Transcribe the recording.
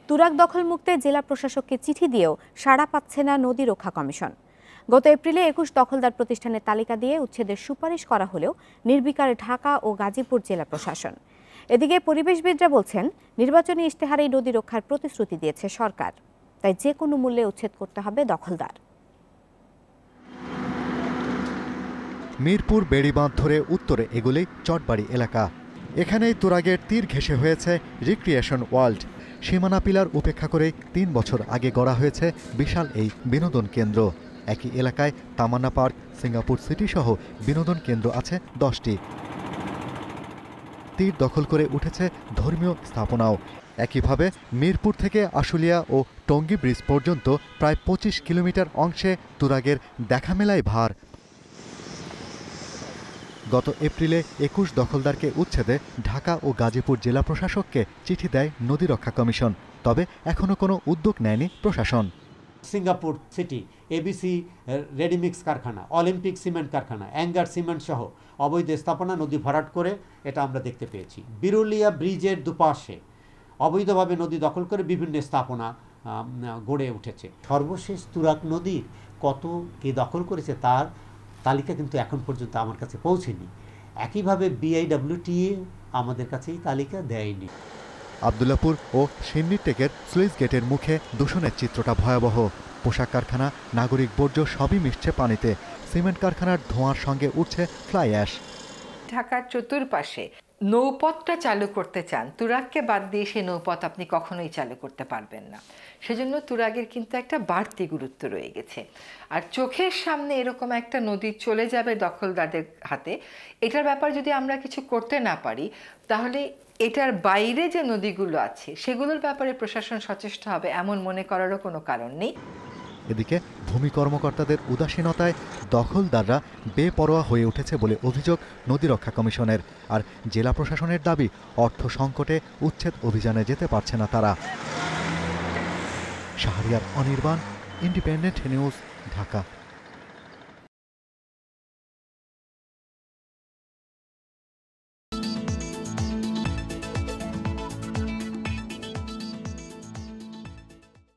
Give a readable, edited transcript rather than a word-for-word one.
তুরাগ দখলমুক্তে জেলা প্রশাসককে চিঠি দিয়েও সাড়া পাচ্ছে না নদী রক্ষা কমিশন। গত এপ্রিলে ২১ দখলদার প্রতিষ্ঠানের তালিকা দিয়ে উচ্ছেদের সুপারিশ করা হলেও নির্বিকারে ঢাকা ও গাজীপুর জেলা প্রশাসন। এদিকে পরিবেশবিদরা বলছেন, নির্বাচনী ইশতেহারেই নদী রক্ষার প্রতিশ্রুতি দিয়েছে সরকার, তাই যে কোনো মূল্যে উচ্ছেদ করতে হবে দখলদার। মিরপুর বেড়িবাঁধ ধরে উত্তরে এগুলি চটবাড়ি এলাকা। এখানেই তুরাগের তীর ঘেঁষে হয়েছে রিক্রিয়েশন ওয়ার্ল্ড। সীমানা পিলার উপেক্ষা করে ৩ বছর আগে গড়া হয়েছে বিশাল এই বিনোদন কেন্দ্র। একই এলাকায় তামান্না পার্ক, সিঙ্গাপুর সিটি সহ বিনোদন কেন্দ্র আছে 10টি। তীর দখল করে উঠেছে ধর্মীয় স্থাপনাও। একইভাবে মিরপুর থেকে আশুলিয়া ও টঙ্গী ব্রিজ পর্যন্ত প্রায় ২৫ কিলোমিটার অংশে তুরাগের দেখা মেলায় ভার। গত এপ্রিলে ২১ দখলদারকে উচ্ছেদে ঢাকা ও গাজীপুর জেলা প্রশাসককে চিঠি দেয় নদী রক্ষা কমিশন। তবে এখনো কোনো উদ্যোগ নেয়নি প্রশাসন। সিঙ্গাপুর সিটি, এবিসি রেডিমিক্স কারখানা, অলিম্পিক সিমেন্ট কারখানা, অ্যাঙ্গার সিমেন্ট সহ অবৈধ স্থাপনা নদী ভরাট করে এটা আমরা দেখতে পেয়েছি। বিরুলিয়া ব্রিজের দুপাশে অবৈধভাবে নদী দখল করে বিভিন্ন স্থাপনা গড়ে উঠেছে। সর্বশেষ তুরাগ নদীর কত কে দখল করেছে তার তালিকা কিন্তু এখন পর্যন্ত আমার কাছে পৌঁছেনি। একইভাবে বিআইডব্লিউটিএ আমাদের কাছে এই তালিকা দেয়নি। আবদুল্লাপুর ও সিন্নিটেকের স্লুইস গেটের মুখে দূষণের চিত্রটা ভয়াবহ। পোশাক কারখানা, নাগরিক বর্জ্য সবই মিশছে পানিতে। সিমেন্ট কারখানার ধোঁয়ার সঙ্গে উঠছে ফ্লাই অ্যাশ। ঢাকার চতুর্পাশে নৌপথটা চালু করতে চান, তুরাগকে বাদ দিয়ে সেই নৌপথ আপনি কখনোই চালু করতে পারবেন না। সেজন্য তুরাগের কিন্তু একটা বাড়তি গুরুত্ব রয়ে গেছে। আর চোখের সামনে এরকম একটা নদী চলে যাবে দখলদারদের হাতে, এটার ব্যাপার যদি আমরা কিছু করতে না পারি, তাহলে এটার বাইরে যে নদীগুলো আছে সেগুলোর ব্যাপারে প্রশাসন সচেষ্ট হবে এমন মনে করারও কোনো কারণ নেই। এদিকে ভূমি কর্মকর্তাদের উদাসীনতায় দখলদাররা বেপরোয়া হয়ে উঠেছে বলে অভিযোগ নদী রক্ষা কমিশনের। আর জেলা প্রশাসনের দাবি, অর্থ সংকটে উচ্ছেদ অভিযানে যেতে পারছে না তারা। Shahriar Anirban, independent news, Dhaka.